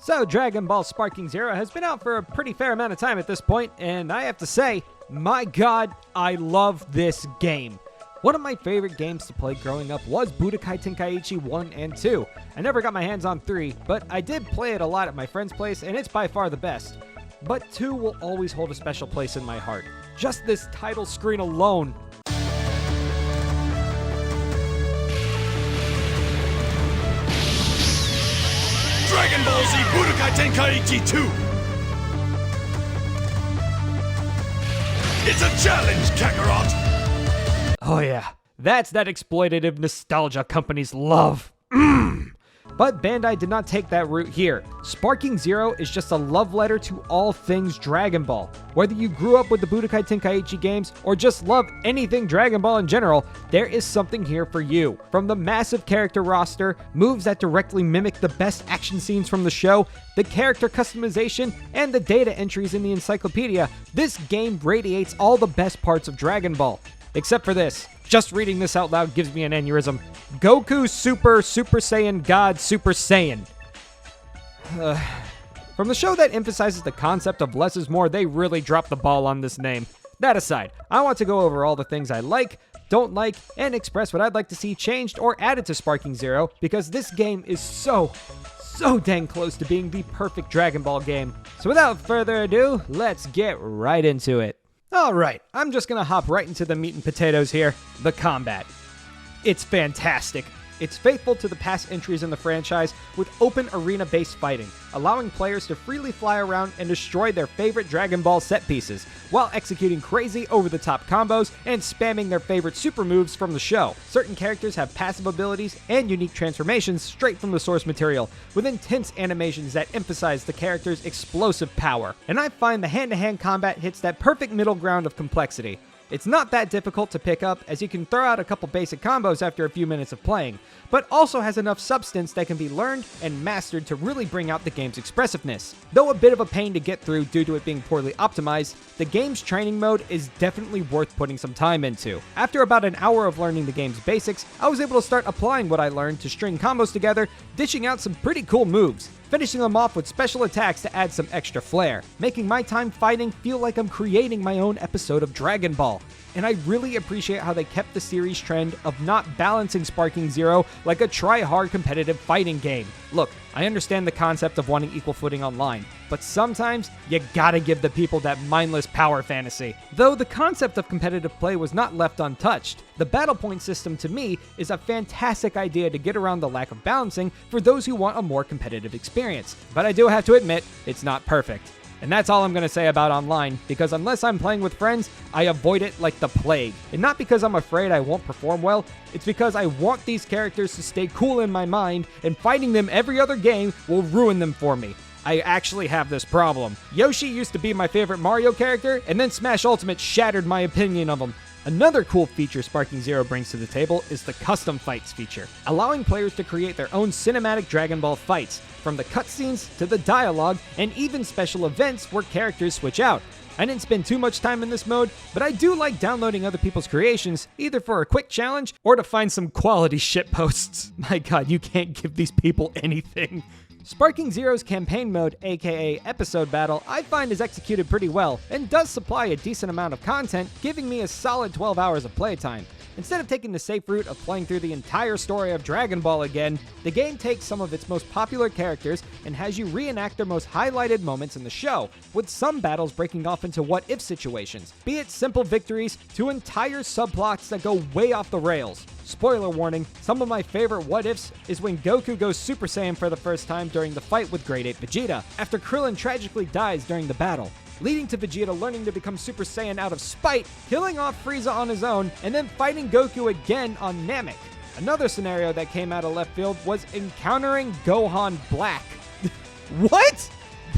So Dragon Ball Sparking Zero has been out for a pretty fair amount of time at this point, and I have to say, my god, I love this game. One of my favorite games to play growing up was Budokai Tenkaichi 1 and 2. I never got my hands on 3, but I did play it a lot at my friend's place, and it's by far the best. But 2 will always hold a special place in my heart. Just this title screen alone. Dragon Ball Z Budokai Tenkaichi 2! It's a challenge, Kakarot! Oh yeah, that's that exploitative nostalgia companies love. But Bandai did not take that route here. Sparking Zero is just a love letter to all things Dragon Ball. Whether you grew up with the Budokai Tenkaichi games or just love anything Dragon Ball in general, there is something here for you. From the massive character roster, moves that directly mimic the best action scenes from the show, the character customization, and the data entries in the encyclopedia, this game radiates all the best parts of Dragon Ball. Except for this. Just reading this out loud gives me an aneurysm. Goku Super Saiyan God Super Saiyan. From the show that emphasizes the concept of less is more, they really dropped the ball on this name. That aside, I want to go over all the things I like, don't like, and express what I'd like to see changed or added to Sparking Zero, because this game is so dang close to being the perfect Dragon Ball game. So without further ado, let's get right into it. Alright, I'm just gonna hop right into the meat and potatoes here, the combat. It's fantastic. It's faithful to the past entries in the franchise with open arena-based fighting, allowing players to freely fly around and destroy their favorite Dragon Ball set pieces, while executing crazy over-the-top combos and spamming their favorite super moves from the show. Certain characters have passive abilities and unique transformations straight from the source material, with intense animations that emphasize the character's explosive power. And I find the hand-to-hand combat hits that perfect middle ground of complexity. It's not that difficult to pick up, as you can throw out a couple basic combos after a few minutes of playing, but also has enough substance that can be learned and mastered to really bring out the game's expressiveness. Though a bit of a pain to get through due to it being poorly optimized, the game's training mode is definitely worth putting some time into. After about an hour of learning the game's basics, I was able to start applying what I learned to string combos together, dishing out some pretty cool moves, finishing them off with special attacks to add some extra flair, making my time fighting feel like I'm creating my own episode of Dragon Ball. And I really appreciate how they kept the series trend of not balancing Sparking Zero like a try-hard competitive fighting game. Look, I understand the concept of wanting equal footing online, but sometimes you gotta give the people that mindless power fantasy. Though the concept of competitive play was not left untouched, the battle point system to me is a fantastic idea to get around the lack of balancing for those who want a more competitive experience. But I do have to admit, it's not perfect. And that's all I'm going to say about online, because unless I'm playing with friends, I avoid it like the plague. And not because I'm afraid I won't perform well, it's because I want these characters to stay cool in my mind, and fighting them every other game will ruin them for me. I actually have this problem. Yoshi used to be my favorite Mario character, and then Smash Ultimate shattered my opinion of him. Another cool feature Sparking Zero brings to the table is the custom fights feature, allowing players to create their own cinematic Dragon Ball fights, from the cutscenes to the dialogue, and even special events where characters switch out. I didn't spend too much time in this mode, but I do like downloading other people's creations, either for a quick challenge or to find some quality shitposts. My god, you can't give these people anything. Sparking Zero's campaign mode, aka episode battle, I find is executed pretty well, and does supply a decent amount of content, giving me a solid 12 hours of playtime. Instead of taking the safe route of playing through the entire story of Dragon Ball again, the game takes some of its most popular characters and has you reenact their most highlighted moments in the show, with some battles breaking off into what-if situations, be it simple victories to entire subplots that go way off the rails. Spoiler warning, some of my favorite what-ifs is when Goku goes Super Saiyan for the first time during the fight with Grade 8 Vegeta, after Krillin tragically dies during the battle, leading to Vegeta learning to become Super Saiyan out of spite, killing off Frieza on his own, and then fighting Goku again on Namek. Another scenario that came out of left field was encountering Gohan Black. What?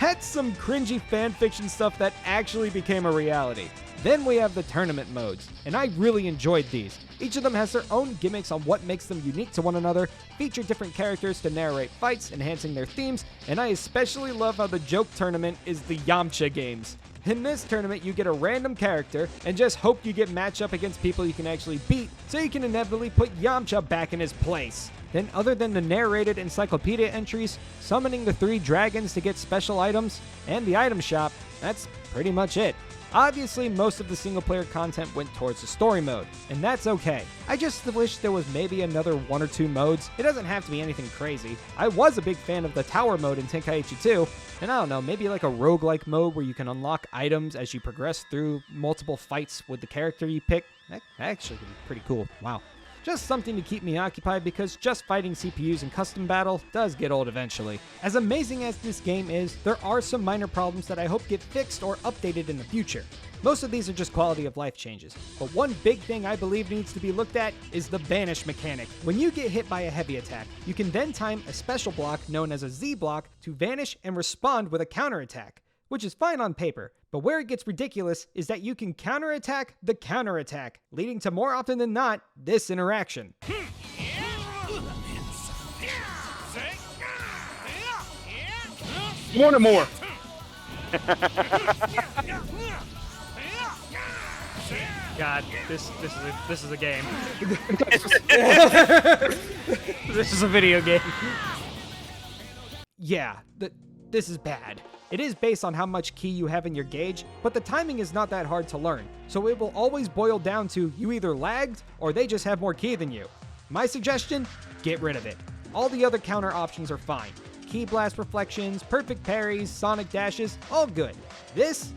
That's some cringy fanfiction stuff that actually became a reality. Then we have the tournament modes, and I really enjoyed these. Each of them has their own gimmicks on what makes them unique to one another, feature different characters to narrate fights, enhancing their themes, and I especially love how the joke tournament is the Yamcha games. In this tournament, you get a random character and just hope you get matched up against people you can actually beat so you can inevitably put Yamcha back in his place. Then other than the narrated encyclopedia entries, summoning the 3 dragons to get special items, and the item shop, that's pretty much it. Obviously, most of the single-player content went towards the story mode, and that's okay. I just wish there was maybe another 1 or 2 modes. It doesn't have to be anything crazy. I was a big fan of the tower mode in Tenkaichi 2, and I don't know, maybe like a roguelike mode where you can unlock items as you progress through multiple fights with the character you pick. That actually could be pretty cool. Wow. Just something to keep me occupied because just fighting CPUs in custom battle does get old eventually. As amazing as this game is, there are some minor problems that I hope get fixed or updated in the future. Most of these are just quality of life changes, but one big thing I believe needs to be looked at is the vanish mechanic. When you get hit by a heavy attack, you can then time a special block known as a Z block to vanish and respond with a counterattack, which is fine on paper, but where it gets ridiculous is that you can counterattack the counterattack, leading to more often than not, this interaction. You wanted more. God, this is a game. This is a video game. Yeah, this is bad. It is based on how much ki you have in your gauge, but the timing is not that hard to learn, so it will always boil down to you either lagged or they just have more ki than you. My suggestion? Get rid of it. All the other counter options are fine. Ki blast reflections, perfect parries, sonic dashes, all good. This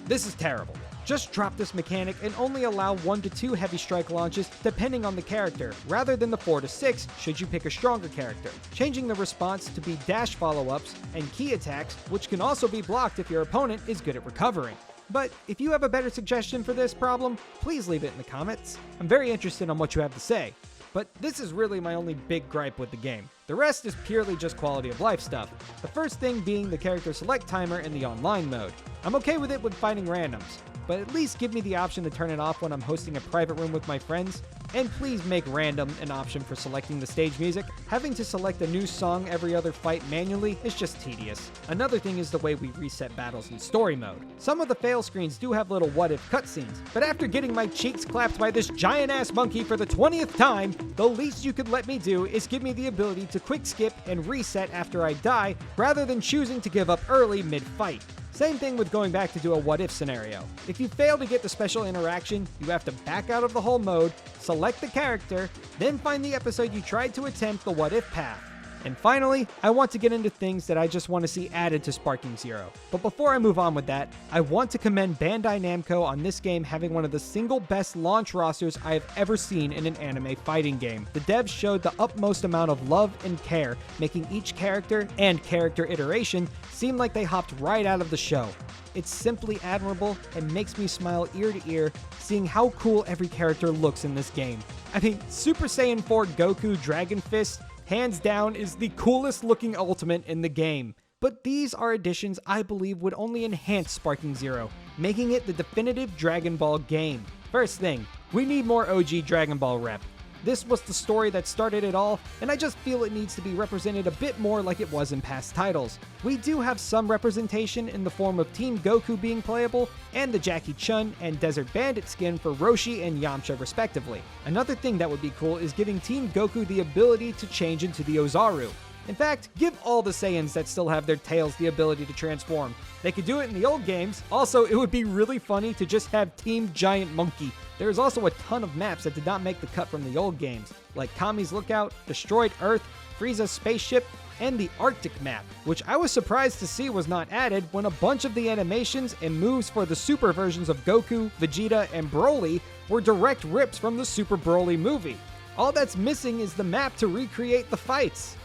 is terrible. Just drop this mechanic and only allow 1 to 2 heavy strike launches depending on the character, rather than the 4 to 6 should you pick a stronger character. Changing the response to be dash follow-ups and ki attacks, which can also be blocked if your opponent is good at recovering. But if you have a better suggestion for this problem, please leave it in the comments. I'm very interested on what you have to say. But this is really my only big gripe with the game. The rest is purely just quality of life stuff. The first thing being the character select timer in the online mode. I'm okay with it when fighting randoms, but at least give me the option to turn it off when I'm hosting a private room with my friends, and please make random an option for selecting the stage music. Having to select a new song every other fight manually is just tedious. Another thing is the way we reset battles in story mode. Some of the fail screens do have little what-if cutscenes, but after getting my cheeks clapped by this giant-ass monkey for the 20th time, the least you could let me do is give me the ability to quick skip and reset after I die, rather than choosing to give up early mid-fight. Same thing with going back to do a what-if scenario. If you fail to get the special interaction, you have to back out of the whole mode, select the character, then find the episode you tried to attempt the what-if path. And finally, I want to get into things that I just want to see added to Sparking Zero. But before I move on with that, I want to commend Bandai Namco on this game having one of the single best launch rosters I have ever seen in an anime fighting game. The devs showed the utmost amount of love and care, making each character and character iteration seem like they hopped right out of the show. It's simply admirable and makes me smile ear to ear seeing how cool every character looks in this game. I mean, Super Saiyan 4 Goku Dragon Fist hands down is the coolest looking ultimate in the game. But these are additions I believe would only enhance Sparking Zero, making it the definitive Dragon Ball game. First thing, we need more OG Dragon Ball rep. This was the story that started it all, and I just feel it needs to be represented a bit more like it was in past titles. We do have some representation in the form of Team Goku being playable, and the Jackie Chun and Desert Bandit skin for Roshi and Yamcha respectively. Another thing that would be cool is giving Team Goku the ability to change into the Ozaru. In fact, give all the Saiyans that still have their tails the ability to transform. They could do it in the old games. Also, it would be really funny to just have Team Giant Monkey. There is also a ton of maps that did not make the cut from the old games, like Kami's Lookout, Destroyed Earth, Frieza's Spaceship, and the Arctic map, which I was surprised to see was not added when a bunch of the animations and moves for the Super versions of Goku, Vegeta, and Broly were direct rips from the Super Broly movie. All that's missing is the map to recreate the fights.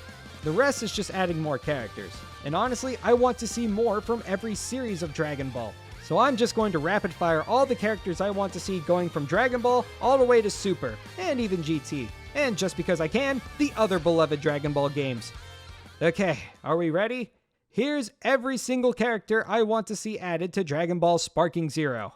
The rest is just adding more characters. And honestly, I want to see more from every series of Dragon Ball. So I'm just going to rapid fire all the characters I want to see going from Dragon Ball all the way to Super, and even GT. And just because I can, the other beloved Dragon Ball games. Okay, are we ready? Here's every single character I want to see added to Dragon Ball Sparking Zero.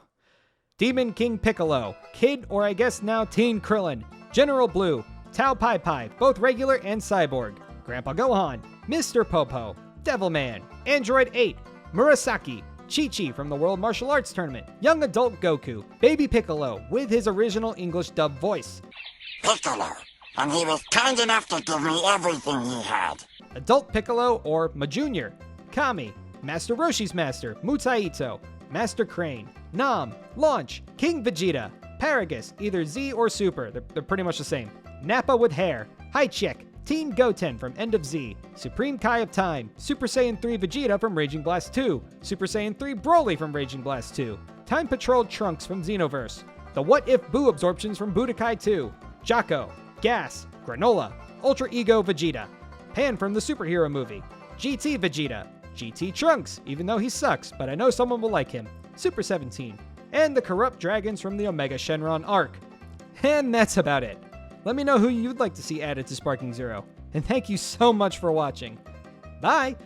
Demon King Piccolo, Kid or I guess now Teen Krillin, General Blue, Tao Pai Pai, both regular and cyborg, Grandpa Gohan, Mr. Popo, Devilman, Android 8, Murasaki, Chi-Chi from the World Martial Arts Tournament, young adult Goku, Baby Piccolo with his original English dub voice, Piccolo, and he was kind enough to give me everything he had. adult Piccolo or Majunior, Kami, Master Roshi's Master, Mutaito, Master Crane, Nam, Launch, King Vegeta, Paragus, either Z or Super, they're pretty much the same, Nappa with hair, Hi-Check, Team Goten from End of Z, Supreme Kai of Time, Super Saiyan 3 Vegeta from Raging Blast 2, Super Saiyan 3 Broly from Raging Blast 2, Time Patrol Trunks from Xenoverse, the What If Boo absorptions from Budokai 2, Jocko, Gas, Granola, Ultra Ego Vegeta, Pan from the superhero movie, GT Vegeta, GT Trunks, even though he sucks, but I know someone will like him, Super 17, and the Corrupt Dragons from the Omega Shenron arc. And that's about it. Let me know who you'd like to see added to Sparking Zero, and thank you so much for watching. Bye!